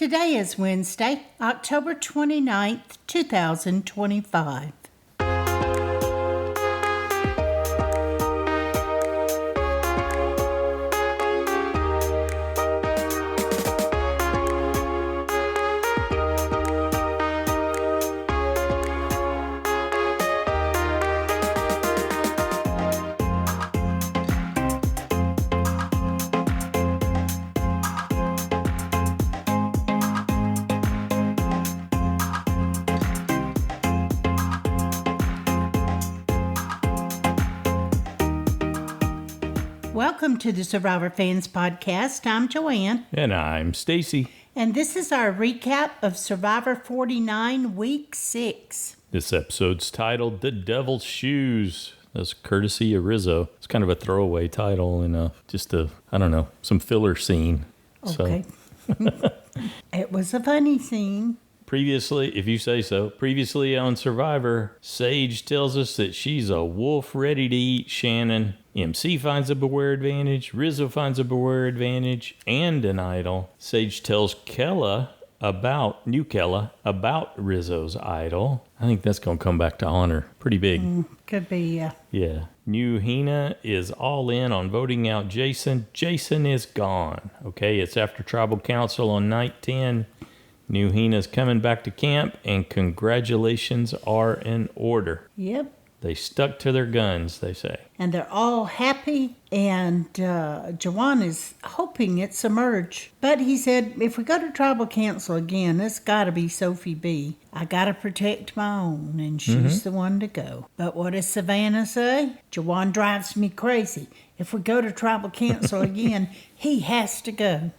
Today is Wednesday, October 29th, 2025. Welcome to the Survivor Fans Podcast. I'm Jawann. And I'm Stacy. And this is our recap of Survivor 49, Week 6. This episode's titled The Devil's Shoes. That's courtesy of Rizo. It's kind of a throwaway title and some filler scene. Okay. So. It was a funny scene. Previously, if you say so, previously on Survivor, Sage tells us that she's a wolf ready to eat Shannon. MC finds a beware advantage. Rizo finds a beware advantage and an idol. Sage tells New Kele about Rizzo's idol. I think that's going to come back to honor. Pretty big. Could be, yeah. Yeah. New Hina is all in on voting out Jason. Jason is gone. Okay, it's after Tribal Council on night 10. New Hina's coming back to camp, and congratulations are in order. Yep. They stuck to their guns, they say. And they're all happy, and Jawann is hoping it's a merge. But he said, if we go to Tribal Council again, it's got to be Sophie B. I got to protect my own, and she's the one to go. But what does Savannah say? Jawann drives me crazy. If we go to Tribal Council again, he has to go.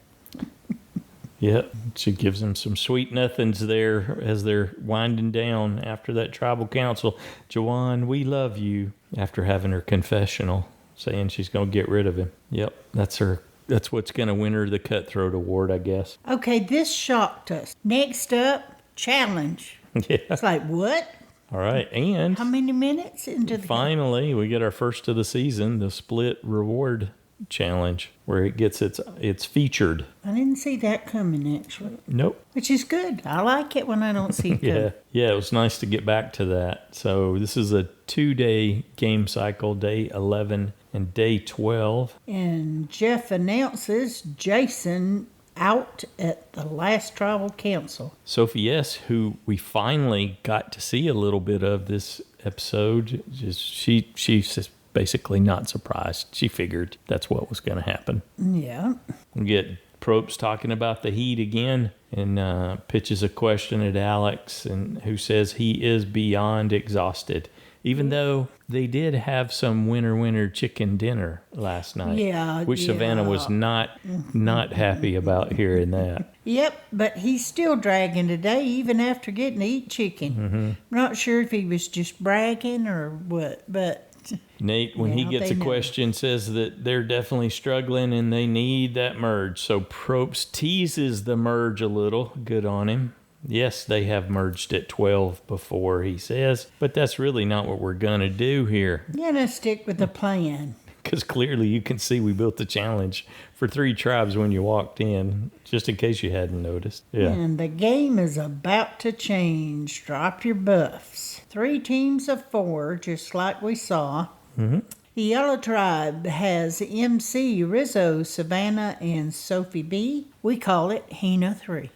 Yep, she gives them some sweet nothings there as they're winding down after that tribal council. Jawann, we love you, after having her confessional, saying she's going to get rid of him. Yep, that's her. That's what's going to win her the Cutthroat Award, I guess. Okay, this shocked us. Next up, challenge. Yeah. It's like, what? All right, and how many minutes into the finally, we get our first of the season, the split reward challenge, where it gets it's featured. I didn't see that coming, actually. Nope. Which is good. I like it when I don't see it. Yeah, it was nice to get back to that. So this is a 2-day game cycle, day 11 and day 12. And Jeff announces Jason out at the last tribal council. Sophie S, who we finally got to see a little bit of this episode, she's basically not surprised. She figured that's what was going to happen. Yeah. We get Probst talking about the heat again and pitches a question at Alex, and who says he is beyond exhausted, even though they did have some winter chicken dinner last night. Yeah. Which Savannah was not happy about hearing that. Yep, but he's still dragging today, even after getting to eat chicken. I'm not sure if he was just bragging or what, but Nate, when he gets a question, says that they're definitely struggling and they need that merge. So Probst teases the merge a little. Good on him. Yes, they have merged at 12 before, he says, but that's really not what we're going to do here. Yeah, let's stick with the plan. Because clearly you can see we built the challenge for 3 tribes when you walked in, just in case you hadn't noticed. Yeah. And the game is about to change. Drop your buffs. 3 teams of 4, just like we saw. The Yellow Tribe has MC, Rizo, Savannah, and Sophie B. We call it Hina 3.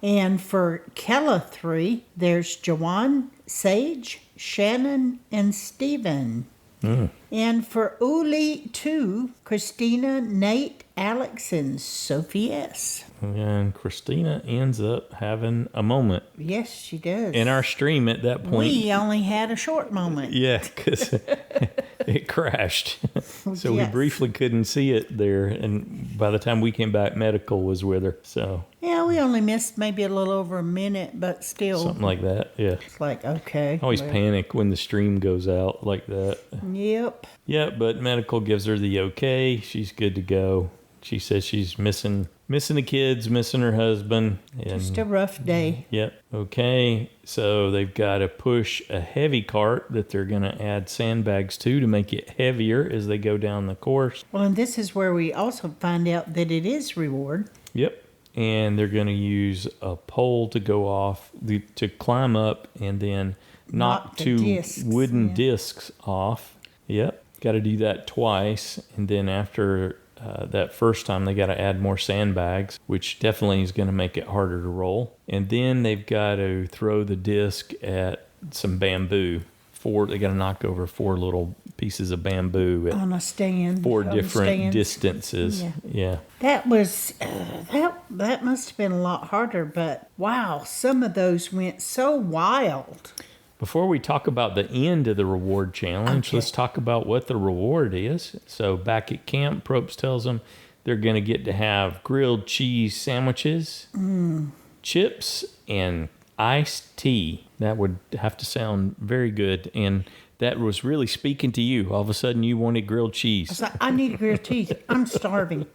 And for Kele 3, there's Jawann, Sage, Shannon, and Steven. And for Uli 2, Kristina, Nate, Alex, and Sophie S. And Kristina ends up having a moment. Yes, she does. In our stream at that point. We only had a short moment. Yeah, because it crashed. So we briefly couldn't see it there. And by the time we came back, medical was with her. So yeah, we only missed maybe a little over a minute, but still. Something like that, yeah. It's like, okay. I always panic when the stream goes out like that. Yep. Yeah, but medical gives her the okay. She's good to go. She says she's missing the kids, missing her husband. And, just a rough day. Yep. Okay. So they've got to push a heavy cart that they're going to add sandbags to make it heavier as they go down the course. Well, and this is where we also find out that it is reward. Yep. and they're going to use a pole to go off, to climb up and then knock the 2 discs, wooden discs off. Yep, got to do that twice. And then after that first time, they got to add more sandbags, which definitely is going to make it harder to roll. And then they've got to throw the disc at some bamboo. They got to knock over 4 little pieces of bamboo on a stand. 4 different distances. Yeah. That was that must have been a lot harder, but wow, some of those went so wild. Before we talk about the end of the reward challenge, let's talk about what the reward is. So back at camp, Probst tells them they're going to get to have grilled cheese sandwiches, chips, and iced tea. That would have to sound very good. And that was really speaking to you. All of a sudden, you wanted grilled cheese. I was like, I need grilled cheese. I'm starving.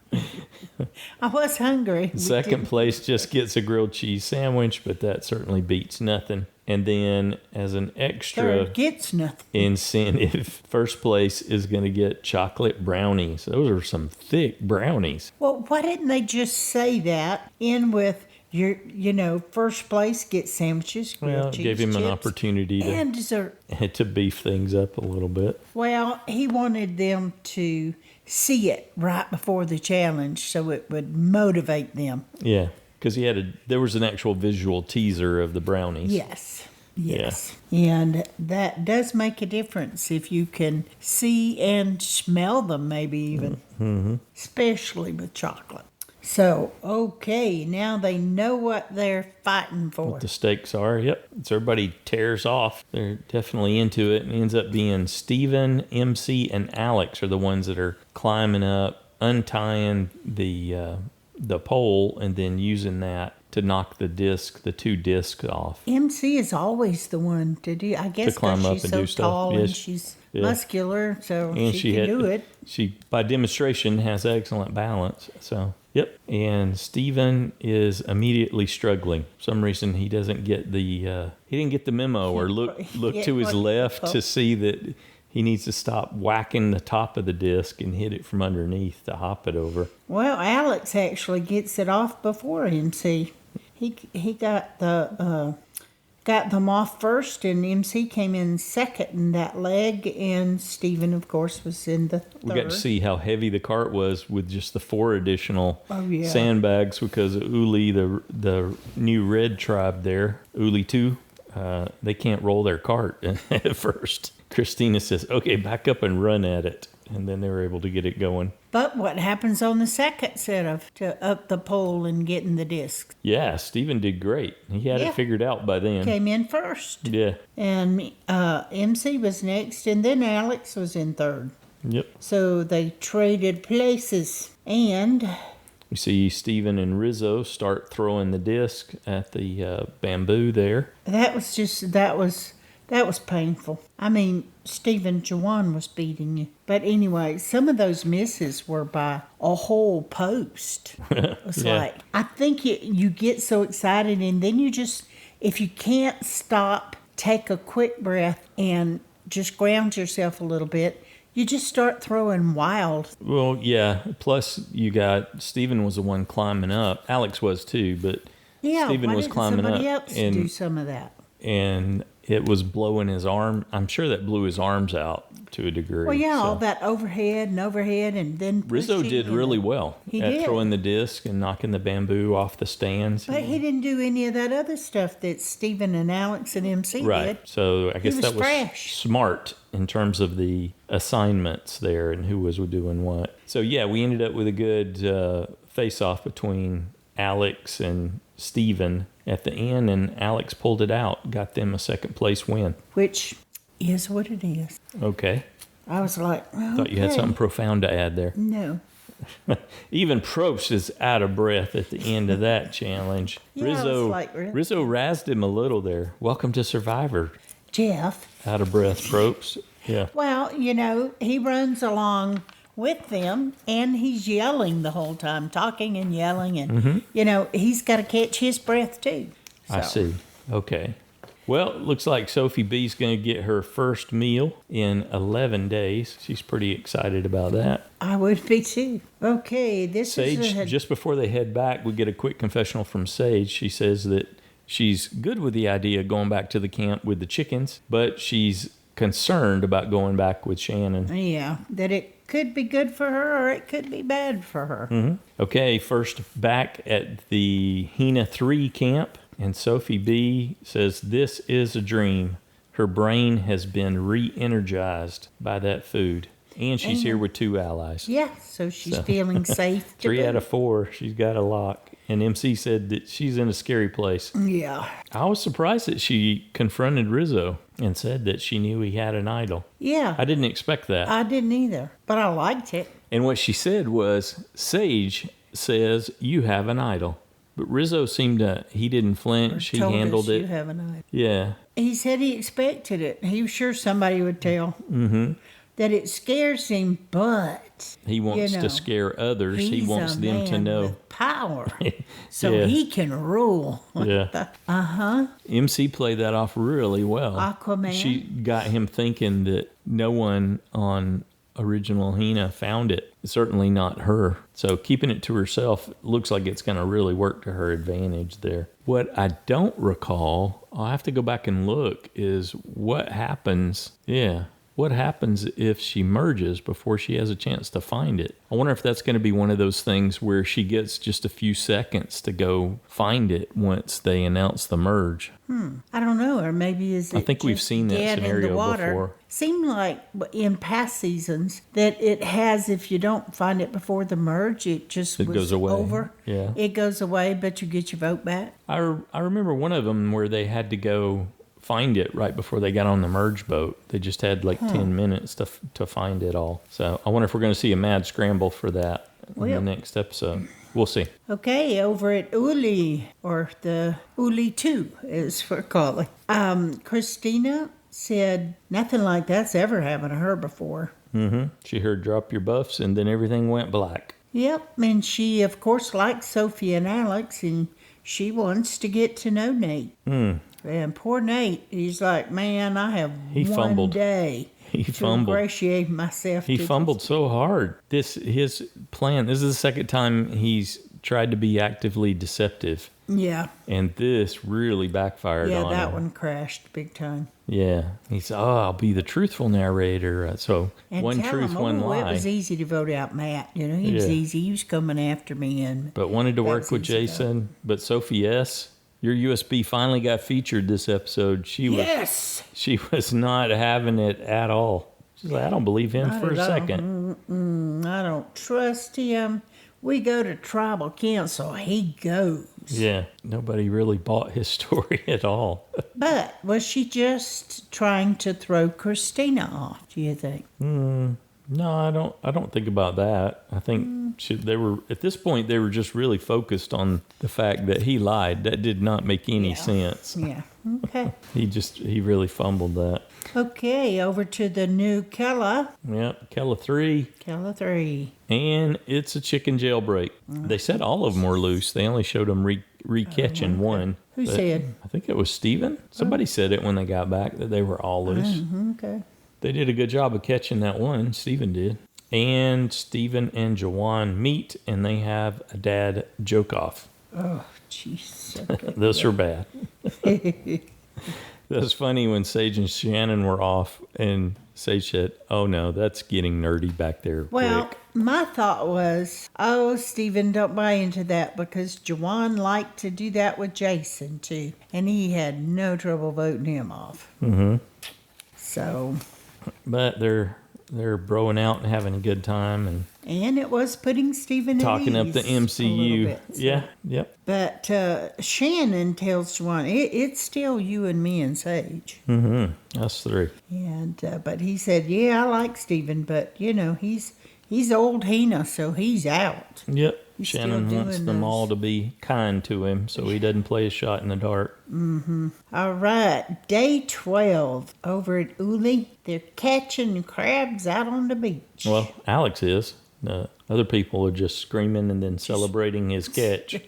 I was hungry. Second place just gets a grilled cheese sandwich, but that certainly beats nothing. And then as an extra Third gets nothing. incentive, first place is going to get chocolate brownies. Those are some thick brownies. Well, why didn't they just say that in with first place gets sandwiches, grilled cheese, gave him chips, an opportunity and dessert. to beef things up a little bit. Well, he wanted them to see it right before the challenge so it would motivate them. Yeah, because there was an actual visual teaser of the brownies. Yes. And that does make a difference if you can see and smell them, maybe even, especially with chocolate. So, okay, now they know what they're fighting for. What the stakes are, yep. So everybody tears off. They're definitely into it. And it ends up being Steven, MC, and Alex are the ones that are climbing up, untying the pole, and then using that to knock the 2 discs off. MC is always the one to do, I guess, because she's so tall and she's muscular, so she can do it. She, by demonstration, has excellent balance, so... Yep, and Steven is immediately struggling. For some reason, he doesn't get he didn't get the memo or look to his left to see that he needs to stop whacking the top of the disc and hit it from underneath to hop it over. Well, Alex actually gets it off before MC. He got them off first, and MC came in second in that leg, and Steven, of course, was in the third. We got to see how heavy the cart was with just the 4 additional sandbags, because Uli, the new red tribe there, Uli 2, they can't roll their cart at first. Kristina says, okay, back up and run at it. And then they were able to get it going. But what happens on the second set to up the pole and getting the disc? Yeah, Steven did great. He had it figured out by then. Came in first. Yeah. And MC was next, and then Alex was in third. Yep. So they traded places. And you see Steven and Rizo start throwing the disc at the bamboo there. That was painful. I mean, Stephen Jawann was beating you. But anyway, some of those misses were by a whole post. It's like, I think you get so excited, and then you just, if you can't stop, take a quick breath and just ground yourself a little bit, you just start throwing wild. Well, yeah. Plus, you got, Stephen was the one climbing up. Alex was too, but Stephen was climbing up. Somebody else do some of that? And it was blowing his arm. I'm sure that blew his arms out to a degree. Well, yeah, all that overhead, and then Rizo did really well at throwing the disc and knocking the bamboo off the stands. But he didn't do any of that other stuff that Stephen and Alex and MC did. Right. So I guess that was smart in terms of the assignments there and who was doing what. So yeah, we ended up with a good face-off between Alex and Steven at the end, and Alex pulled it out, got them a second place win. Which is what it is. Okay. I was like, okay. Thought you had something profound to add there. No. Even Probst is out of breath at the end of that challenge. Yeah, Rizo, like, really? Rizo razzed him a little there. Welcome to Survivor. Jeff. Out of breath, Probst. Yeah. Well, he runs along with them, and he's yelling the whole time, talking and yelling, and he's got to catch his breath too. So. I see. Okay. Well, it looks like Sophie B's going to get her first meal in 11 days. She's pretty excited about that. I would be too. Okay, this Sage, is just before they head back, we get a quick confessional from Sage. She says that she's good with the idea of going back to the camp with the chickens, but she's concerned about going back with Shannon. Yeah, that it could be good for her or it could be bad for her. Mm-hmm. Okay, first back at the Hina 3 camp, and Sophie B says this is a dream. Her brain has been re-energized by that food. And she's here with 2 allies. Yeah, so she's feeling safe. 3 out of 4, she's got a lock. And MC said that she's in a scary place. Yeah. I was surprised that she confronted Rizo and said that she knew he had an idol. Yeah. I didn't expect that. I didn't either, but I liked it. And what she said was, Sage says you have an idol. But Rizo seemed to, he didn't flinch. He handled it. You have an idol. Yeah. He said he expected it. He was sure somebody would tell. Mm-hmm. That it scares him, but he wants to scare others. He wants them to know with power, so he can rule. Yeah. MC played that off really well. Aquaman. She got him thinking that no one on original Hina found it. Certainly not her. So keeping it to herself looks like it's going to really work to her advantage there. What I don't recall, I'll have to go back and look, is what happens. Yeah. What happens if she merges before she has a chance to find it? I wonder if that's going to be one of those things where she gets just a few seconds to go find it once they announce the merge. I don't know, or maybe is it I think we've seen that scenario before. Seemed like in past seasons that it has, if you don't find it before the merge, it goes away. Over. Yeah. It goes away, but you get your vote back. I remember one of them where they had to go find it right before they got on the merge boat. They just had like 10 minutes to find it all. So I wonder if we're going to see a mad scramble for that in the next episode. We'll see. Okay, over at Uli, or the Uli 2, as we're calling. Kristina said nothing like that's ever happened to her before. Mm-hmm. She heard drop your buffs and then everything went black. Yep, and she, of course, likes Sophie and Alex, and she wants to get to know Nate. And poor Nate, he's like, man, I have one day to ingratiate myself. He fumbled so hard. His plan, this is the second time he's tried to be actively deceptive. Yeah. And this really backfired on him. Yeah, that one crashed big time. Yeah. He said, I'll be the truthful narrator. So and one truth, one lie. It was easy to vote out Matt. You know, he was easy. He was coming after me. But wanted to work with Jason. But Sophie S., your USB finally got featured this episode. She was not having it at all. She's like, I don't believe him for a second. I don't trust him. We go to tribal council. He goes. Yeah, nobody really bought his story at all. But was she just trying to throw Kristina off, do you think? No, I don't think about that. I think they were, at this point, they were just really focused on the fact that he lied. That did not make any sense. Yeah. Okay. He really fumbled that. Okay, over to the new Kele. Yep, Kele 3. Kele 3. And it's a chicken jailbreak. They said all of them were loose. They only showed them re-catching one. Who said? I think it was Steven. Somebody said it when they got back that they were all loose. Okay. They did a good job of catching that one. Steven did. And Steven and Jawann meet, and they have a dad joke-off. Oh, jeez. Okay. Those are bad. That was funny when Sage and Shannon were off, and Sage said, oh, no, that's getting nerdy back there quick. My thought was, Steven, don't buy into that, because Jawann liked to do that with Jason, too. And he had no trouble voting him off. Mm-hmm. So... But they're broing out and having a good time, and it was putting Steven talking at up the MCU. Bit, so. Yeah, yep. But Shannon tells Jawann, it's still you and me and Sage. Mm-hmm. Us 3. And but he said, I like Steven, but he's old Hina, so he's out. Yep. Shannon wants them all to be kind to him so he doesn't play a shot in the dark. Mm-hmm. All right, day 12 over at Uli. They're catching crabs out on the beach. Well, Alex is. Other people are just screaming and then celebrating his catch.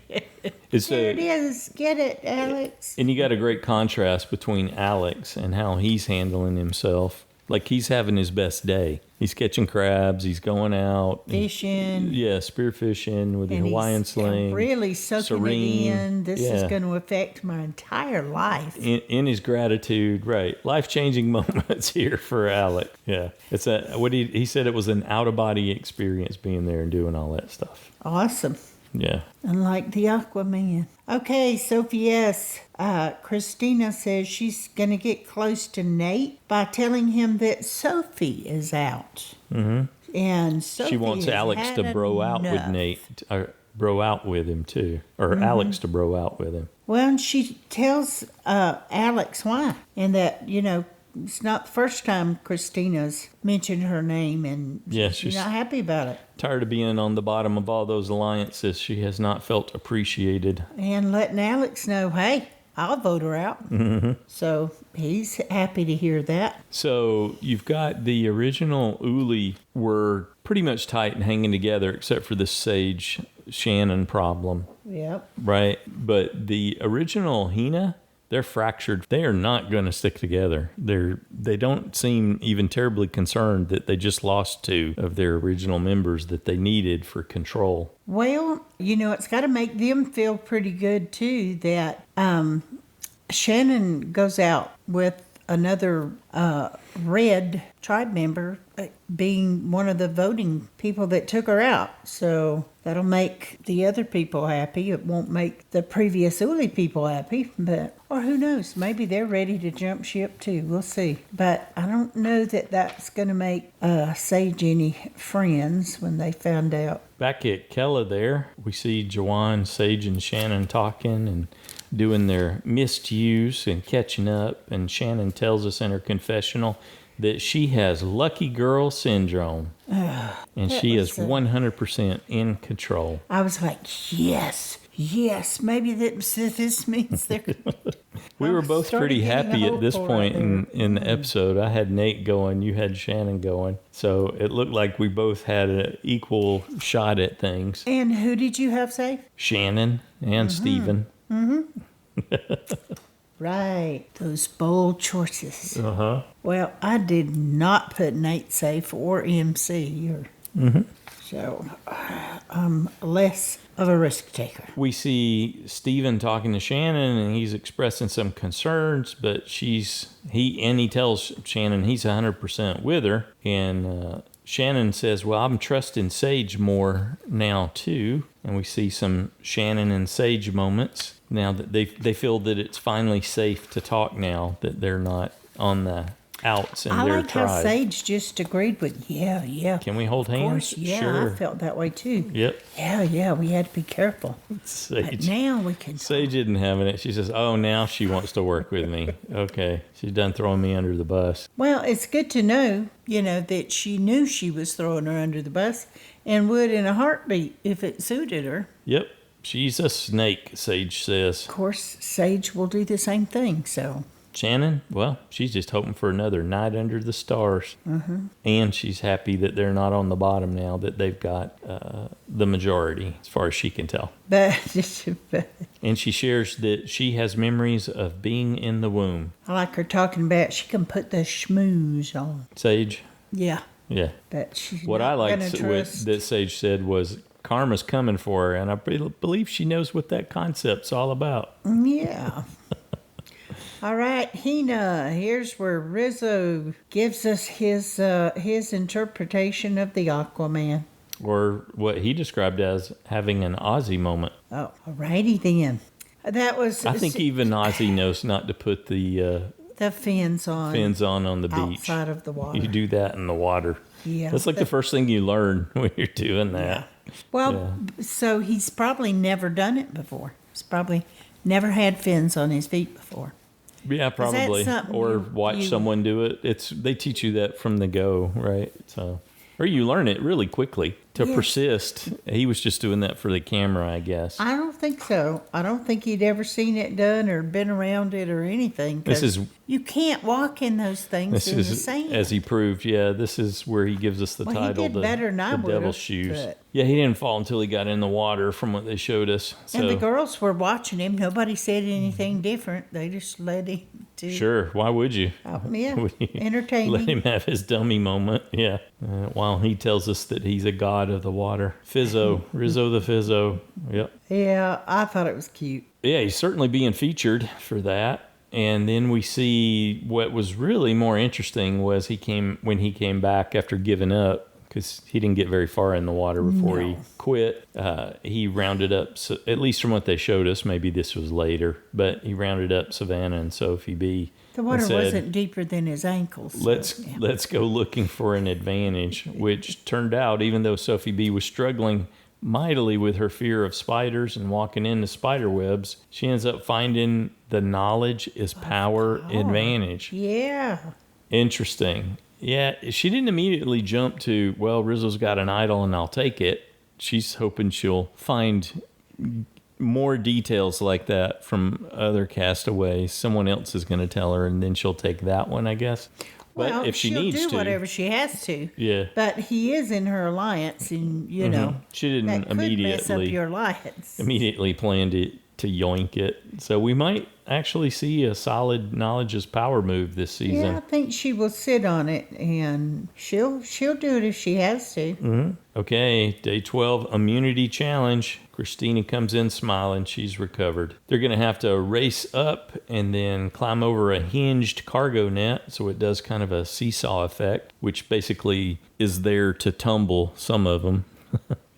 There it is. Get it, Alex. And you got a great contrast between Alex and how he's handling himself. Like, he's having his best day. He's catching crabs. He's going out. Fishing. Spear fishing with the Hawaiian sling. Really soaking it in. This is going to affect my entire life. In his gratitude, right. Life-changing moments here for Alex. Yeah. It's what he said it was an out-of-body experience being there and doing all that stuff. Awesome. Yeah. Unlike the Aquaman. Okay, Sophie S. Kristina says she's going to get close to Nate by telling him that Sophie is out. Mm-hmm. And Sophie she wants Alex to bro out with Nate, or bro out with him too, or Alex to bro out with him. Well, and she tells Alex why, and that, it's not the first time Kristina's mentioned her name, and she's not happy about it. Tired of being on the bottom of all those alliances. She has not felt appreciated. And letting Alex know, hey, I'll vote her out. Mm-hmm. So he's happy to hear that. So you've got the original Uli were pretty much tight and hanging together, except for the Sage Shannon problem. Yep. Right? But the original Hina, they're fractured. They are not going to stick together. They don't seem even terribly concerned that they just lost 2 of their original members that they needed for control. Well, it's got to make them feel pretty good too that Shannon goes out with another red tribe member being one of the voting people that took her out. So that'll make the other people happy. It won't make the previous Uli people happy, or who knows, maybe they're ready to jump ship too. We'll see. But I don't know that that's going to make Sage any friends when they found out. Back at Kele there, we see Jawann, Sage, and Shannon talking and doing their misuse and catching up, and Shannon tells us in her confessional that she has lucky girl syndrome, and she is 100% in control. I was like, yes, maybe this means they're... We were both pretty happy at this point in the episode. I had Nate going, you had Shannon going, so it looked like we both had an equal shot at things. And who did you have safe? Shannon and Steven. Right, those bold choices. Uh-huh. Well, I did not put Nate safe or MC, so I'm less of a risk taker. We see Steven talking to Shannon, and he's expressing some concerns, but he tells Shannon he's 100% with her, and Shannon says, well, I'm trusting Sage more now too, and we see some Shannon and Sage moments. Now that they feel that it's finally safe to talk now, that they're not on the outs in their tribe. I like how Sage just agreed with, yeah. Can we hold hands? Course, yeah, sure. I felt that way too. Yep. Yeah, we had to be careful. Sage. But now we can. Sage isn't having it. She says, oh, now she wants to work with me. Okay. She's done throwing me under the bus. Well, it's good to know, that she knew she was throwing her under the bus and would in a heartbeat if it suited her. Yep. She's a snake, Sage says. Of course, Sage will do the same thing, so. Shannon, well, she's just hoping for another night under the stars. Mm-hmm. And she's happy that they're not on the bottom now, that they've got the majority, as far as she can tell. And she shares that she has memories of being in the womb. I like her talking about she can put the schmooze on. Sage? Yeah. Yeah. But she's what I liked that Sage said was, karma's coming for her, and I believe she knows what that concept's all about. Yeah. All right, Hina, here's where Rizo gives us his interpretation of the Aquaman. Or what he described as having an Ozzy moment. Oh, alrighty then. That was... I think even Ozzy knows not to put the fins on the beach. Outside of the water. You do that in the water. Yeah. That's like the first thing you learn when you're doing that. Yeah. Well, so he's probably never done it before. He's probably never had fins on his feet before. Yeah, probably. Or watch someone do it. They teach you that from the go, right? So Or you learn it really quickly to Yes. persist. He was just doing that for the camera, I guess. I don't think so. I don't think he'd ever seen it done or been around it or anything. This 'cause is- you can't walk in those things This in the is, sand. as he proved, this is where he gives us the Well, he title, did better than I the would've, Devil's Shoes. but- Yeah, he didn't fall until he got in the water from what they showed us. So, And the girls were watching him. Nobody said anything different. They just let him do. sure, why would you? Yeah, Would you entertaining. Let him have his dummy moment, yeah. While he tells us that he's a god of the water. Fizzo, Rizo the Fizzo, yep. Yeah, I thought it was cute. Yeah, he's certainly being featured for that. And then we see what was really more interesting was when he came back after giving up, because he didn't get very far in the water before he quit. He rounded up, at least from what they showed us, maybe this was later, but he rounded up Savannah and Sophie B. The water and said, wasn't deeper than his ankles. so, yeah. Let's go looking for an advantage, which turned out, even though Sophie B was struggling mightily with her fear of spiders and walking into spider webs, she ends up finding the knowledge is power advantage. Yeah. Interesting. Yeah, she didn't immediately jump to, well, Rizzo's got an idol and I'll take it. She's hoping she'll find more details like that from other castaways. Someone else is going to tell her, and then she'll take that one, I guess. But Well, if she she'll needs do to, whatever she has to. Yeah. But he is in her alliance, and you know She didn't that could mess up immediately your alliance. plan to yoink it. So we might actually see a solid knowledge is power move this season. Yeah, I think she will sit on it, and she'll do it if she has to. Okay, day 12, immunity challenge. Kristina comes in smiling. She's recovered. They're going to have to race up and then climb over a hinged cargo net. So it does kind of a seesaw effect, which basically is there to tumble some of them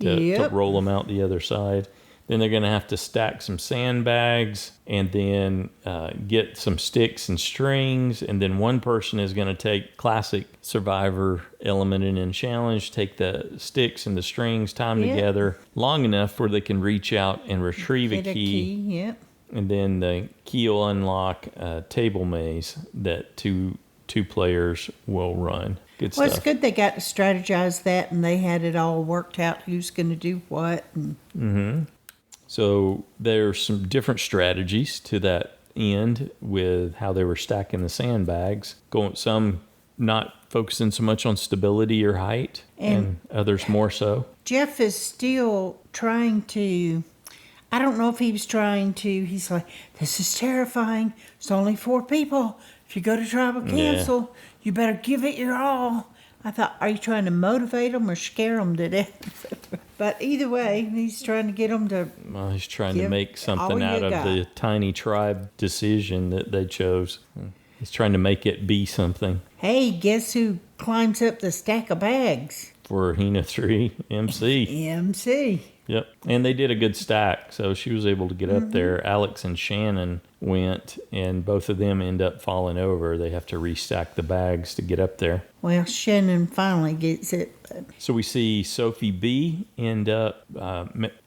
to roll them out the other side. Then they're going to have to stack some sandbags and then get some sticks and strings. And then one person is going to take classic Survivor element in challenge, take the sticks and the strings, tie them together long enough where they can reach out and retrieve a Get key. Yep. And then the key will unlock a table maze that two players will run. Good Well, stuff. it's good they got to strategize that, and they had it all worked out who's going to do what. And So there's some different strategies to that end with how they were stacking the sandbags. Some not focusing so much on stability or height, and others more so. Jeff is still trying to, I don't know if he was trying to, he's like, this is terrifying. It's only 4 people. If you go to tribal cancel, you better give it your all. I thought, are you trying to motivate them or scare them to death? But either way, he's trying to get them to. Well, he's trying to Give make all something you out of got. the tiny tribe decision that they chose. He's trying to make it be something Hey, guess who climbs up the stack of bags? for Hina 3 MC. MC. Yep. And they did a good stack, so she was able to get up there. Alex and Shannon went, and both of them end up falling over. They have to restack the bags to get up there. Well, Shannon finally gets it. But So we see Sophie B end up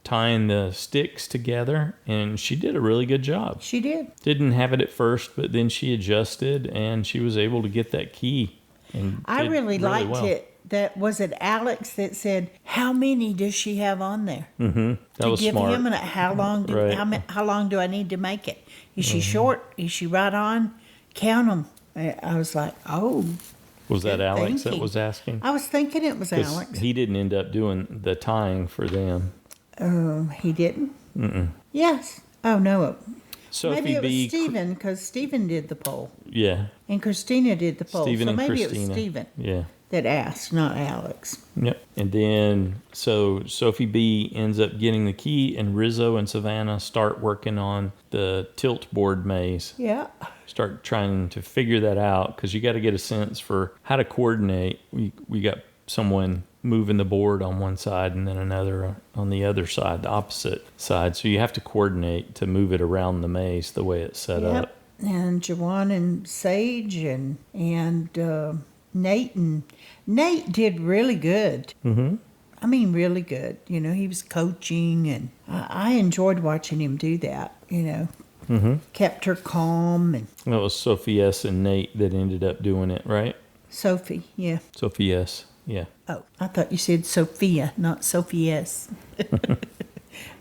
tying the sticks together, and she did a really good job. she did. Didn't have it at first, but then she adjusted, and she was able to get that key. And I did really liked well. it. That was it Alex that said, how many does she have on there? That To was give smart. him and how long do Right. how long do I need to make it? Is she short? Is she right on? Count them. I was like, oh. Was that good Alex that thinking. was asking? I was thinking it was 'Cause Alex. he didn't end up doing the tying for them. He didn't? Yes. Oh, no. Sophie Maybe it was B. Stephen, because Stephen did the poll. Yeah. And Kristina did the poll. Stephen so and maybe it Kristina. was Stephen Yeah. that asked, not Alex. Yep. And then, so Sophie B ends up getting the key, and Rizo and Savannah start working on the tilt board maze. Yeah. Start trying to figure that out, because you got to get a sense for how to coordinate. We got someone moving the board on one side and then another on the other side, the opposite side. So you have to coordinate to move it around the maze the way it's set up. Yep. And Jawann and Sage and Nate did really good. I mean, really good. You know, he was coaching, and I enjoyed watching him do that. You know, kept her calm. And That was Sophie S and Nate that ended up doing it, right? Sophie, yeah. Sophie S. Yeah. Oh, I thought you said Sophia, not Sophie S.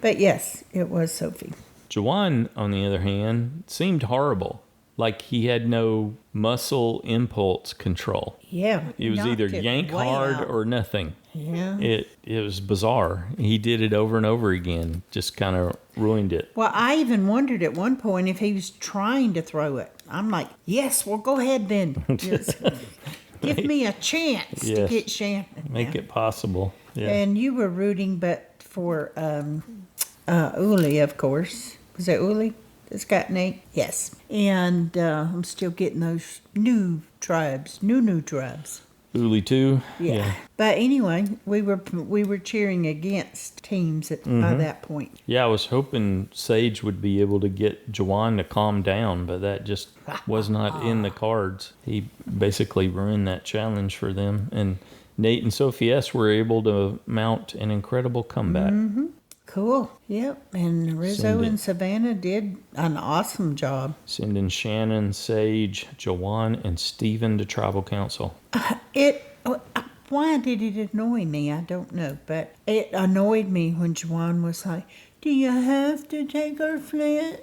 But yes, it was Sophie. Jawann, on the other hand, seemed horrible. Like he had no muscle impulse control. Yeah. It was either yank hard or nothing. Yeah. It was bizarre. He did it over and over again. Just kind of ruined it. Well, I even wondered at one point if he was trying to throw it. I'm like, yes, well, go ahead then. Just give me a chance to get Shannon. Make it possible. Yeah. And you were rooting but for Uli, of course. Was it Uli that's got Nate? Yes. And I'm still getting those new tribes. Uli too. Yeah. But anyway, we were cheering against teams by that point. Yeah, I was hoping Sage would be able to get Jawann to calm down, but that just was not in the cards. He basically ruined that challenge for them, and Nate and Sophie S were able to mount an incredible comeback. Mm-hmm. Cool. Yep. And Rizo and Savannah did an awesome job. Sending Shannon, Sage, Jawann, and Steven to tribal council. Why did it annoy me? I don't know. But it annoyed me when Jawann was like, do you have to take our flint?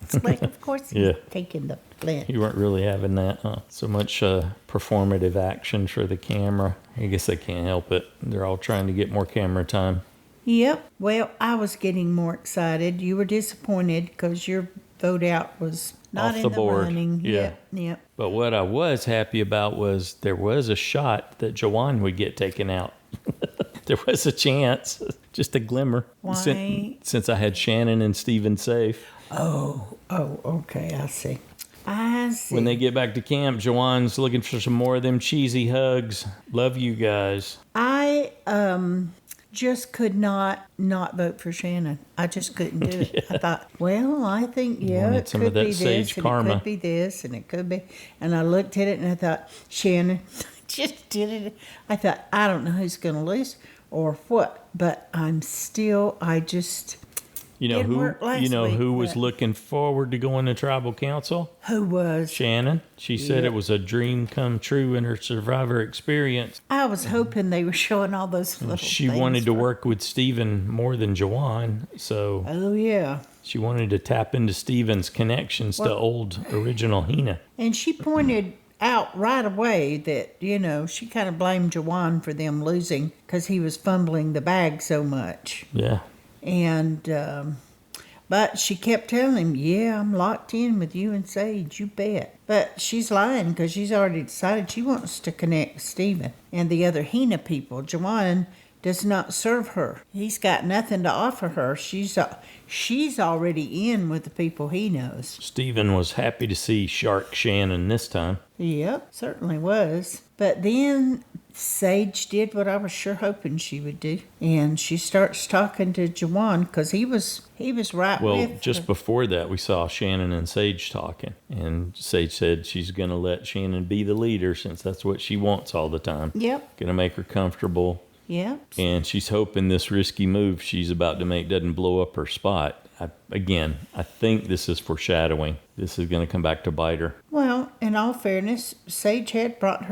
It's like, of course he's taking the flint. You weren't really having that, huh? So much performative action for the camera. I guess they can't help it. They're all trying to get more camera time. Yep. Well, I was getting more excited. You were disappointed because your vote out was not off in the board. Running. Yeah. Yep. But what I was happy about was there was a shot that Jawann would get taken out. There was a chance, just a glimmer. Why? Since I had Shannon and Steven safe. Oh, okay. I see. When they get back to camp, Jawann's looking for some more of them cheesy hugs. Love you guys. I just could not vote for Shannon. I just couldn't do it. I thought, well, I think, it some could of that be sage this, karma. and it could be this, and it could be. And I looked at it, and I thought, Shannon just did it. I thought, I don't know who's going to lose or what, but I just... You know who was looking forward to going to tribal council? Who was? Shannon. She said it was a dream come true in her survivor experience. I was hoping they were showing all those little She things wanted to work with Steven more than Jawann, so... Oh, yeah. She wanted to tap into Steven's connections to old original Hina. And she pointed out right away that, she kind of blamed Jawann for them losing because he was fumbling the bag so much. Yeah. And, but she kept telling him, yeah, I'm locked in with you and Sage, you bet. But she's lying because she's already decided she wants to connect Steven and the other Hina people. Jawann does not serve her. He's got nothing to offer her. She's already in with the people he knows. Steven was happy to see Shark Shannon this time. Yep, certainly was. But then Sage did what I was sure hoping she would do. And she starts talking to Jawann because he was right with Well, just before that, we saw Shannon and Sage talking. And Sage said she's going to let Shannon be the leader since that's what she wants all the time. Yep. Going to make her comfortable. Yeah. And she's hoping this risky move she's about to make doesn't blow up her spot. I think this is foreshadowing. This is going to come back to bite her. Well, in all fairness, Sage had brought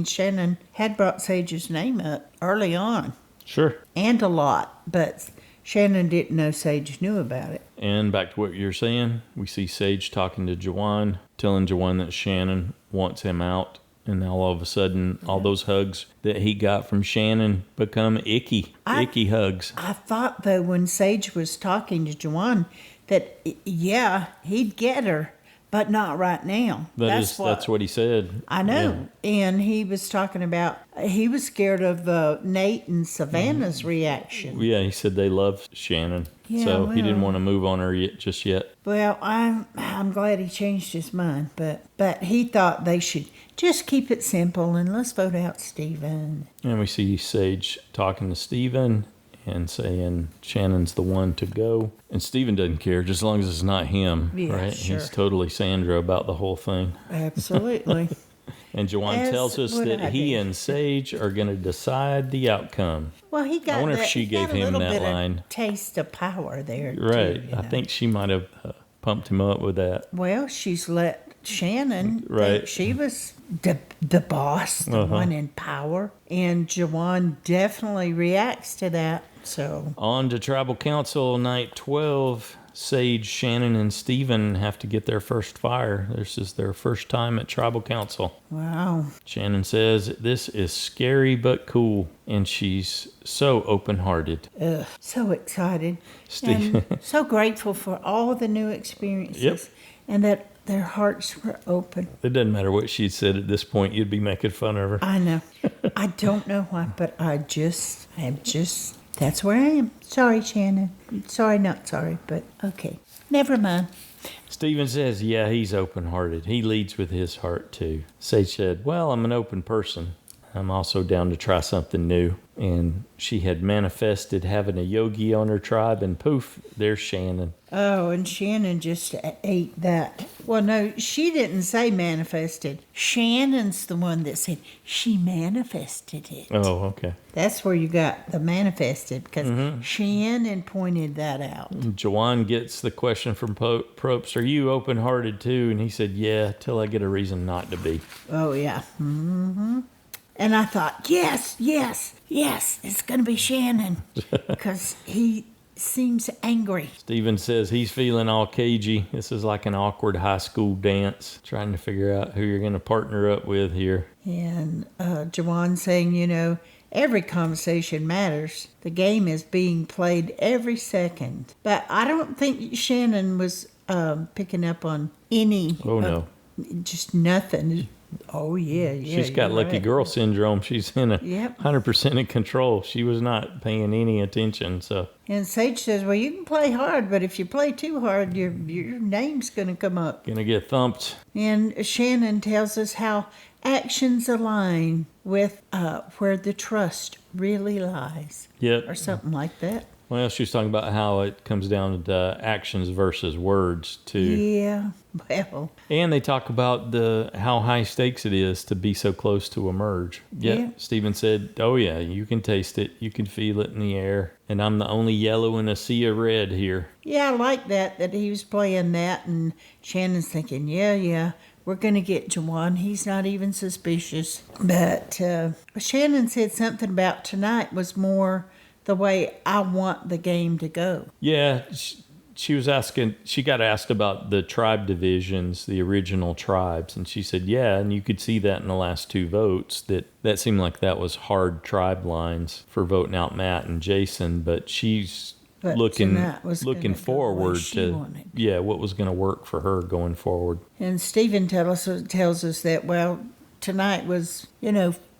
Shannon had brought Sage's name up early on. Sure. And a lot, but Shannon didn't know Sage knew about it. And back to what you're saying, we see Sage talking to Jawann, telling Jawann that Shannon wants him out. And now all of a sudden, all those hugs that he got from Shannon become icky hugs. I thought, though, when Sage was talking to Jawann, that, yeah, he'd get her, but not right now. That's what he said. I know. Yeah. And he was talking about, he was scared of Nate and Savannah's reaction. Yeah, he said they love Shannon. Yeah, so he didn't want to move on her just yet. Well, I'm glad he changed his mind, but he thought they should just keep it simple and let's vote out Steven. And we see Sage talking to Steven and saying Shannon's the one to go. And Steven doesn't care, just as long as it's not him, right? Sure. He's totally Sandra about the whole thing. Absolutely. And Jawann tells us that he and Sage are going to decide the outcome. Well, I wonder if she gave him that line. Taste of power there. Right. Too, I think she might have pumped him up with that. Well, she's let Shannon, Right. she was the boss, the one in power. And Jawann definitely reacts to that. So On to Tribal Council night 12. Sage, Shannon, and Steven have to get their first fire. This is their first time at Tribal Council. wow. Shannon says, this is scary but cool. And she's so open-hearted. So excited. Steve- And so grateful for all the new experiences. Yep. And that their hearts were open. It doesn't matter what she said at this point. You'd be making fun of her. I know. I don't know why, but that's where I am. Sorry, Shannon. Sorry, not sorry, but okay. Never mind. Steven says, yeah, he's open-hearted. He leads with his heart, too. Sage said, well, I'm an open person. I'm also down to try something new. And she had manifested having a yogi on her tribe, and poof, there's Shannon. Oh, and Shannon just ate that. Well, no, she didn't say manifested. Shannon's the one that said she manifested it. Oh, okay. That's where you got the manifested, because Shannon pointed that out. Jawann gets the question from Probst, are you open-hearted, too? And he said, yeah, till I get a reason not to be. Oh, yeah. Mm-hmm. And I thought, yes, it's going to be Shannon, because he seems angry. Steven says he's feeling all cagey. This is like an awkward high school dance, trying to figure out who you're going to partner up with here. And Jawann saying, every conversation matters. The game is being played every second. But I don't think Shannon was picking up on any. Oh, no. Just nothing. Oh, yeah. She's got lucky girl syndrome. She's in 100% in control. She was not paying any attention. So. And Sage says, well, you can play hard, but if you play too hard, your name's going to come up. Gonna get thumped. And Shannon tells us how actions align with where the trust really lies. Yep. Or something like that. Well, she was talking about how it comes down to actions versus words, too. Yeah, well. And they talk about how high stakes it is to be so close to a merge. Yeah. Steven said, oh, yeah, you can taste it. You can feel it in the air. And I'm the only yellow in a sea of red here. Yeah, I like that he was playing that. And Shannon's thinking, yeah, we're going to get Jawann. He's not even suspicious. But Shannon said something about tonight was more the way I want the game to go. Yeah, she got asked about the tribe divisions, the original tribes, and she said, yeah, and you could see that in the last two votes, that seemed like that was hard tribe lines for voting out Matt and Jason, but she's looking forward to what was going to work for her going forward. And Steven tells us that, well, tonight was,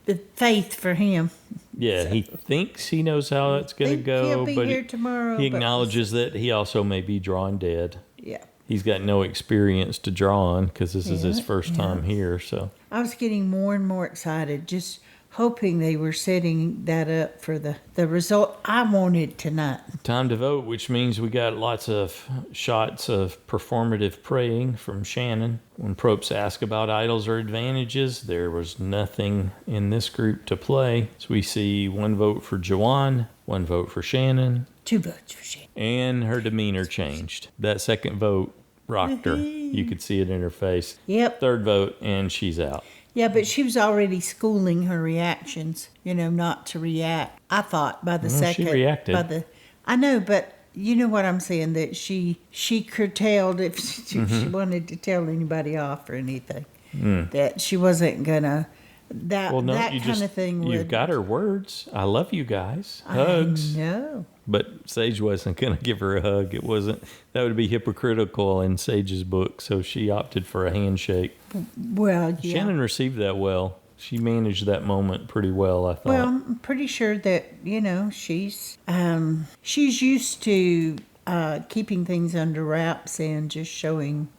the faith for him. Yeah, he thinks he knows how it's going to go, he'll be but here tomorrow, he acknowledges that he also may be drawn dead. Yeah. He's got no experience to draw on because this is his first time here. So I was getting more and more excited, just hoping they were setting that up for the result I wanted tonight. Time to vote, which means we got lots of shots of performative praying from Shannon. When Probst asked about idols or advantages, there was nothing in this group to play. So we see one vote for Jawann, one vote for Shannon. 2 votes for Shannon. And her demeanor changed. That second vote rocked her. You could see it in her face. Yep. Third vote, and she's out. Yeah, but she was already schooling her reactions, not to react. I thought by the second. She reacted. I know, but you know what I'm saying, that she curtailed if she wanted to tell anybody off or anything. That she wasn't going to. That kind of thing would. You've got her words. I love you guys. Hugs. No. But Sage wasn't going to give her a hug. It wasn't. That would be hypocritical in Sage's book, so she opted for a handshake. Well, yeah. Shannon received that well. She managed that moment pretty well, I thought. Well, I'm pretty sure that, she's used to keeping things under wraps and just showing.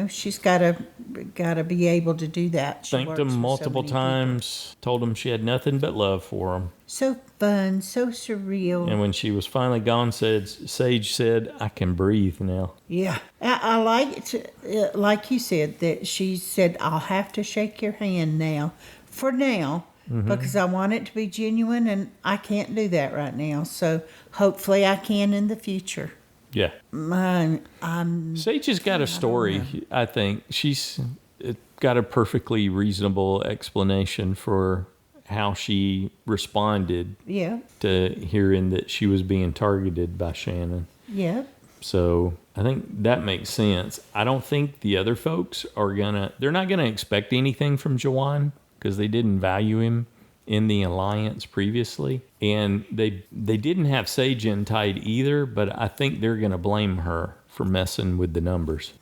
She's got to be able to do that. Thanked him multiple times. Told him she had nothing but love for him. So fun, so surreal. And when she was finally gone, Sage said, "I can breathe now." Yeah, I like it. Like you said, that she said, "I'll have to shake your hand now, for now." Because I want it to be genuine, and I can't do that right now. So hopefully I can in the future. Yeah. I'm Sage has got a story, I think. She's got a perfectly reasonable explanation for how she responded yeah, to hearing that she was being targeted by Shannon. yeah. So I think that makes sense. I don't think the other folks they're not gonna expect anything from Jawann because they didn't value him in the alliance previously. And they didn't have Sage in tight either, but I think they're gonna blame her for messing with the numbers.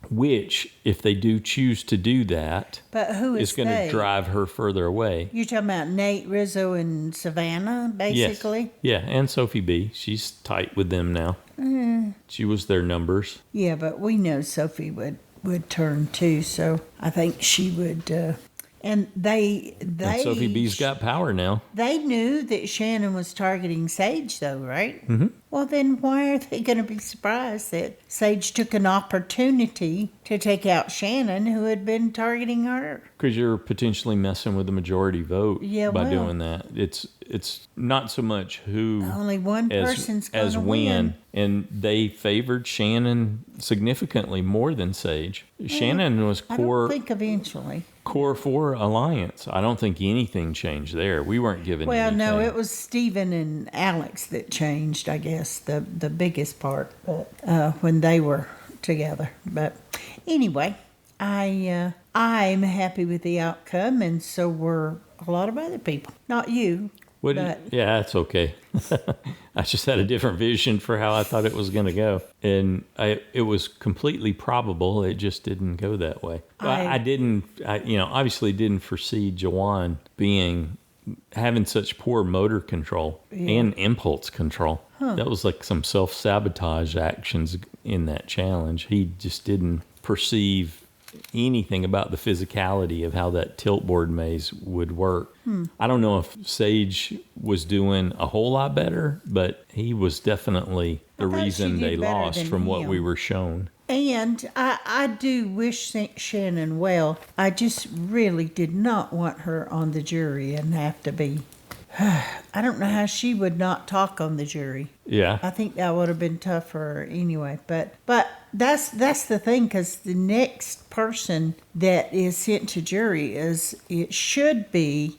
Which, if they do choose to do that, But who is it's going to they? drive her further away. You're talking about Nate, Rizo, and Savannah, basically? Yes. Yeah, and Sophie B. She's tight with them now. She was their numbers. Yeah, but we know Sophie would turn too, so I think she would. And And Sophie B's got power now. They knew that Shannon was targeting Sage, though, right? Mm-hmm. Well, then why are they going to be surprised that Sage took an opportunity to take out Shannon, who had been targeting her? Because you're potentially messing with the majority vote by well, doing that. It's not so much who only one person's going as to when. And they favored Shannon significantly more than Sage. Shannon was I core. don't think eventually. Core 4 alliance. I don't think anything changed there. We weren't given anything. No, it was Stephen and Alex that changed, I guess, the biggest part, but when they were together. But anyway, I'm happy with the outcome, and so were a lot of other people. Not you. Yeah, that's okay. I just had a different vision for how I thought it was going to go. And it was completely probable. It just didn't go that way. I obviously didn't foresee Jawann having such poor motor control and impulse control. That was like some self-sabotage actions in that challenge. He just didn't perceive anything about the physicality of how that tilt board maze would work. I don't know if Sage was doing a whole lot better, but he was definitely the reason they lost from what we were shown. And I do wish Shannon well. I just really did not want her on the jury and have to be. I don't know how she would not talk on the jury. Yeah. I think that would have been tough for her anyway. But that's the thing, because the next person that is sent to jury should be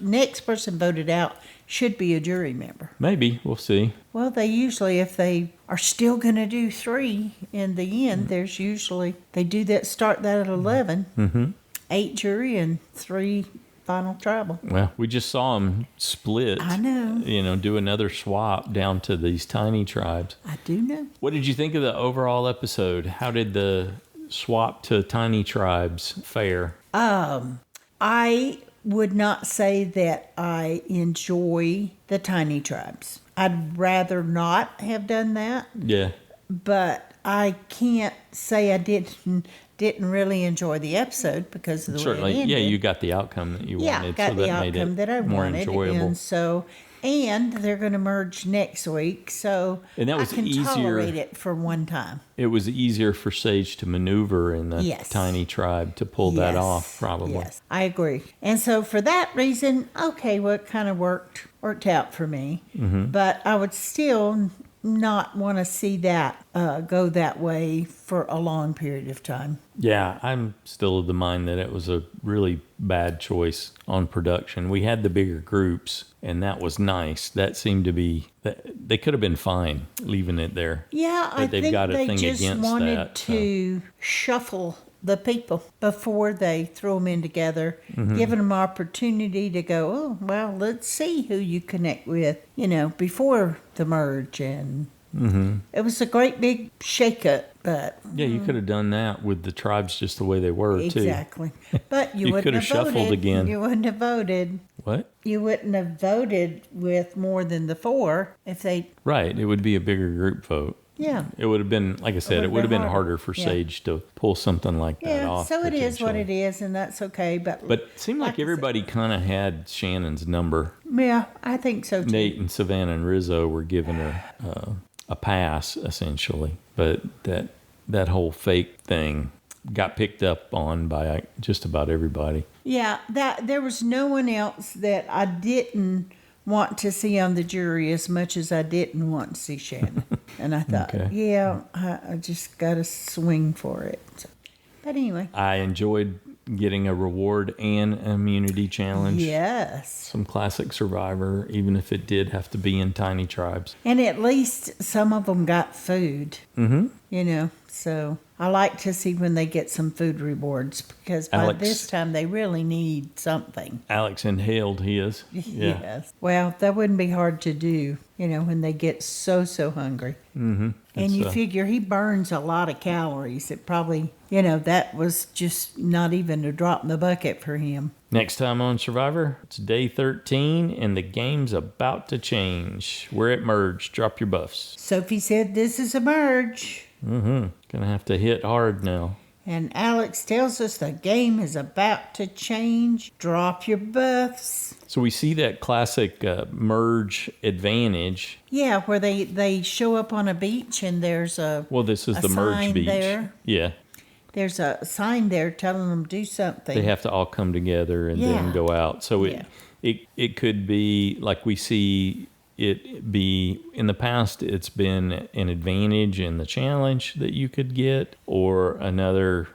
next person voted out should be a jury member. Maybe. We'll see. Well, they usually, if they are still going to do 3 in the end, there's usually, they do that, start that at 11. Mm-hmm. 8 jury and 3 final tribal. Well, we just saw them split. I know. Do another swap down to these tiny tribes. I do know. What did you think of the overall episode? How did the swap to tiny tribes fare? I would not say that I enjoy the tiny tribes. I'd rather not have done that. Yeah. But I can't say I didn't really enjoy the episode because of the way it ended. Yeah, you got the outcome that you wanted. Yeah, got the outcome that I wanted. Enjoyable. And they're going to merge next week, so and that was I can easier. Tolerate it for one time. It was easier for Sage to maneuver in the tiny tribe to pull that off, probably. Yes, I agree. And so for that reason, it kind of worked out for me. Mm-hmm. But I would still not want to see that go that way for a long period of time. Yeah, I'm still of the mind that it was a really bad choice on production. We had the bigger groups, and that was nice. That seemed to be, they could have been fine leaving it there. Yeah, but I think they just wanted to shuffle the people before they throw them in together, giving them opportunity to go, oh, well, let's see who you connect with, before the merge. And it was a great big shake-up, but... Yeah, you could have done that with the tribes just the way they were, too. Exactly. But you you wouldn't could have have voted. shuffled again. You wouldn't have voted. What? You wouldn't have voted with more than the 4 if they... Right, it would be a bigger group vote. Yeah. It would have been, like I said, it would have been harder for Sage to pull something like that off. Yeah, so it is what it is, and that's okay. But it seemed like everybody kind of had Shannon's number. Yeah, I think so, too. Nate and Savannah and Rizo were giving her a pass, essentially. But that whole fake thing got picked up on by just about everybody. Yeah, there was no one else that I didn't want to see on the jury as much as I didn't want to see Shannon. And I thought, I just got to swing for it. So, but anyway. I enjoyed getting a reward and an immunity challenge. Yes. Some classic Survivor, even if it did have to be in tiny tribes. And at least some of them got food. Mm-hmm. You know, so I like to see when they get some food rewards because by this time they really need something. Alex inhaled his. Yeah. Yes. Well, that wouldn't be hard to do, you know, when they get so hungry. Mm-hmm. And you figure he burns a lot of calories. It probably, you know, that was just not even a drop in the bucket for him. Next time on Survivor, it's day 13, and the game's about to change. We're at merge. Drop your buffs. Sophie said this is a merge. Mm-hmm. Gonna have to hit hard now. And Alex tells us the game is about to change. Drop your buffs. So we see that classic merge advantage. Yeah, where they show up on a beach and there's a this is the merge beach. There. Yeah. There's a sign there telling them do something. They have to all come together and then go out. So it could be like we see it be in the past. It's been an advantage in the challenge that you could get, or another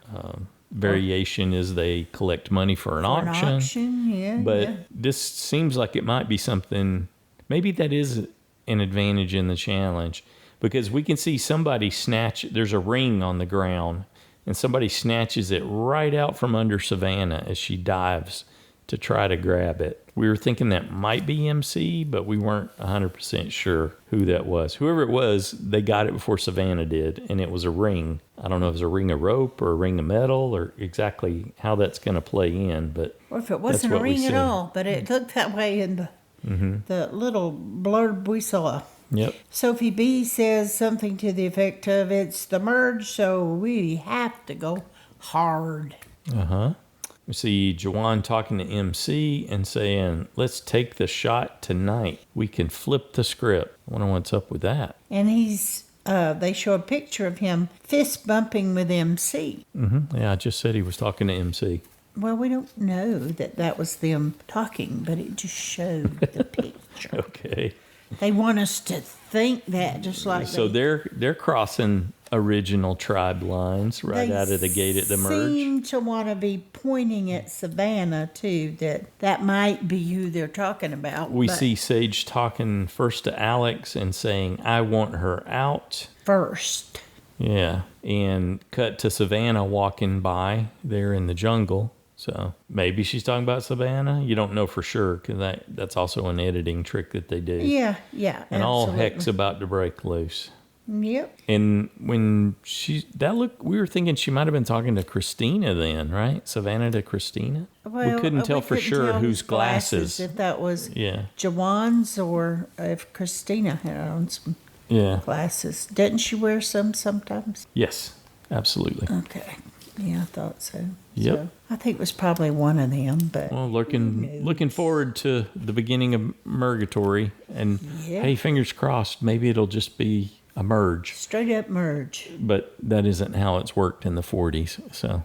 variation is they collect money for an auction. But this seems like it might be something. Maybe that is an advantage in the challenge, because we can see somebody snatch. There's a ring on the ground, and somebody snatches it right out from under Savannah as she dives to try to grab it. We were thinking that might be MC, but we weren't 100% sure who that was. Whoever it was, they got it before Savannah did, and it was a ring. I don't know if it was a ring of rope or a ring of metal or exactly how that's going to play in, but or if it wasn't a ring at all, but it looked that way in the little blurb we saw. Yep. Sophie B says something to the effect of, it's the merge, so we have to go hard. Uh-huh. We see Jawann talking to MC and saying, let's take the shot tonight. We can flip the script. I wonder what's up with that. And they show a picture of him fist bumping with MC. Mm-hmm. Yeah, I just said he was talking to MC. Well, we don't know that was them talking, but it just showed the picture. Okay. They want us to think that, just like so they're crossing original tribe lines right out of the gate at the merge. They seem to want to be pointing at Savannah too. That might be who they're talking about. We see Sage talking first to Alex and saying, "I want her out first." Yeah, and cut to Savannah walking by there in the jungle. So maybe she's talking about Savannah. You don't know for sure, because that's also an editing trick that they do. Yeah, and all heck's about to break loose. Yep. And when we were thinking she might have been talking to Kristina then, right? Savannah to Kristina. Well, we couldn't tell for sure whose glasses. If that was Jawann's or if Kristina had on some glasses. Doesn't she wear some sometimes? Yes, absolutely. Okay. Yeah, I thought so. Yep. So I think it was probably one of them, but looking forward to the beginning of Murgatory, and hey, fingers crossed, maybe it'll just be a merge. Straight up merge. But that isn't how it's worked in the 40s, so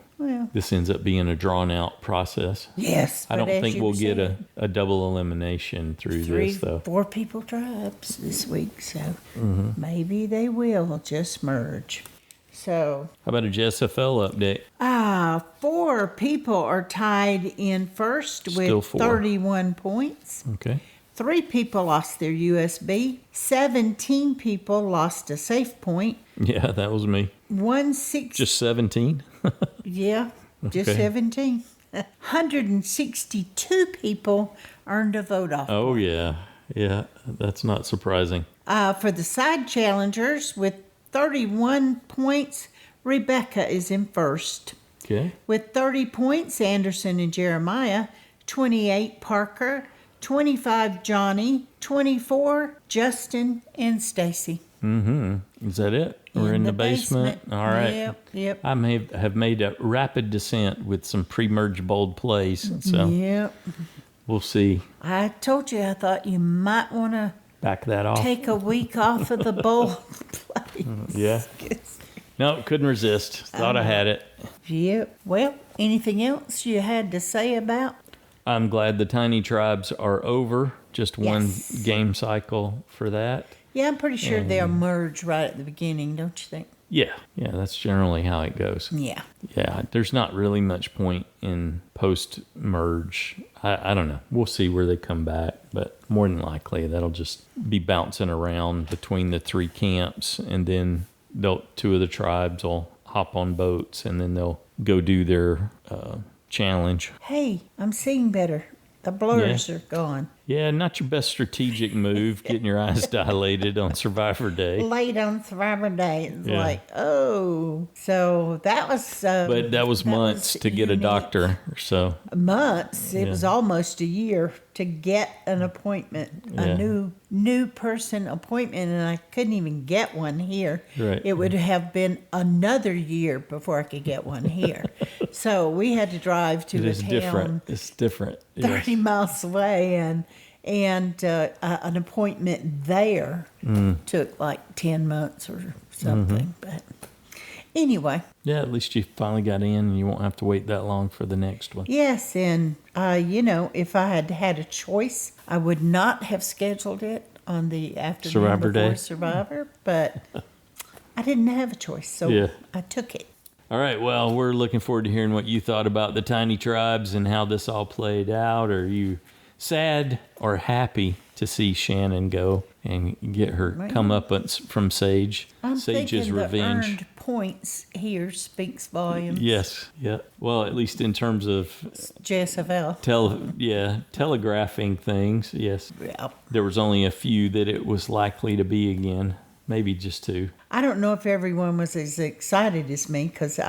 this ends up being a drawn out process. Yes. I don't think we'll get a double elimination through this, though. 4 people tribes this week, so maybe they will just merge. So, how about a JSFL update? 4 people are tied in first with 31 points. Okay. 3 people lost their USB. 17 people lost a safe point. Yeah, that was me. Just 17? Yeah, just 17. 162 people earned a vote off. Oh, yeah. Yeah, that's not surprising. For the side challengers, with 31 points, Rebecca is in first. Okay. With 30 points, Anderson and Jeremiah. 28, Parker. 25, Johnny. 24, Justin and Stacy. Mm-hmm. Is that it? We're in the basement. All right. Yep. I have made a rapid descent with some pre-merge bold plays. So we'll see. I told you I thought you might want to back that off. Take a week off of the bold plays. Yeah. No, couldn't resist. Thought I had it. Yep. Well, anything else you had to say about? I'm glad the tiny tribes are over. Just one Yes. game cycle for that. Yeah, I'm pretty sure they'll merge right at the beginning, don't you think? Yeah, that's generally how it goes. Yeah. Yeah, there's not really much point in post-merge. I don't know. We'll see where they come back, but more than likely that'll just be bouncing around between the three camps, and then two of the tribes will hop on boats, and then they'll go do their challenge. Hey, I'm seeing better. The blurs are gone. Yeah, not your best strategic move, getting your eyes dilated on Survivor Day. Late on Survivor Day. It's like, oh. So that was... But that was months to get a doctor, so... Months. It was almost a year to get an appointment, a new person appointment, and I couldn't even get one here. Right. It would have been another year before I could get one here. So we had to drive to a town It's different. 30 miles away, and an appointment there took like 10 months or something. But anyway. Yeah, at least you finally got in, and you won't have to wait that long for the next one. Yes, and if I had had a choice, I would not have scheduled it on the afternoon Survivor before Day. Survivor, but I didn't have a choice, so I took it. All right, well, we're looking forward to hearing what you thought about the tiny tribes and how this all played out. Are you sad or happy to see Shannon go and get her comeuppance from Sage? I'm Sage's thinking revenge. The earned points here speaks volumes. Yes, yeah. Well, at least in terms of JSFL. telegraphing things, yes. Yeah. There was only a few that it was likely to be again. Maybe just two. I don't know if everyone was as excited as me because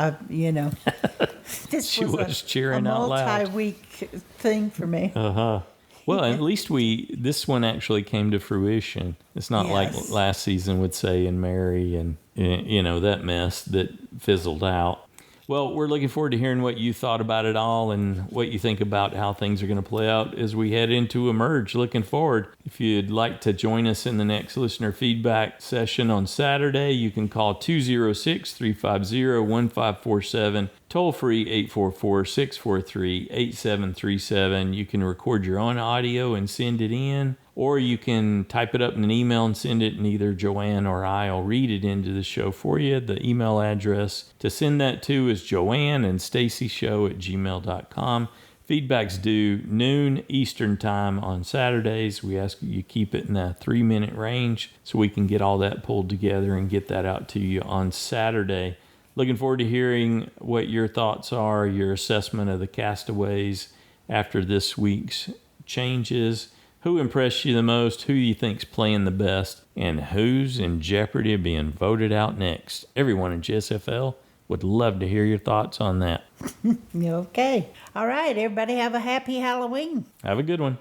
this She was a cheering out loud. multi-week thing for me. Well, at least this one actually came to fruition. It's not like last season with Say and Mary and, that mess that fizzled out. Well, we're looking forward to hearing what you thought about it all and what you think about how things are going to play out as we head into Emerge. Looking forward. If you'd like to join us in the next listener feedback session on Saturday, you can call 206-350-1547, toll free 844-643-8737. You can record your own audio and send it in, or you can type it up in an email and send it, and either Jawann or I will read it into the show for you. The email address to send that to is joanneandstacyshow@gmail.com. Feedback's due noon Eastern time on Saturdays. We ask you keep it in that 3-minute range so we can get all that pulled together and get that out to you on Saturday. Looking forward to hearing what your thoughts are, your assessment of the castaways after this week's changes. Who impressed you the most? Who you think's playing the best? And who's in jeopardy of being voted out next? Everyone in JSFL would love to hear your thoughts on that. Okay. All right, everybody have a happy Halloween. Have a good one.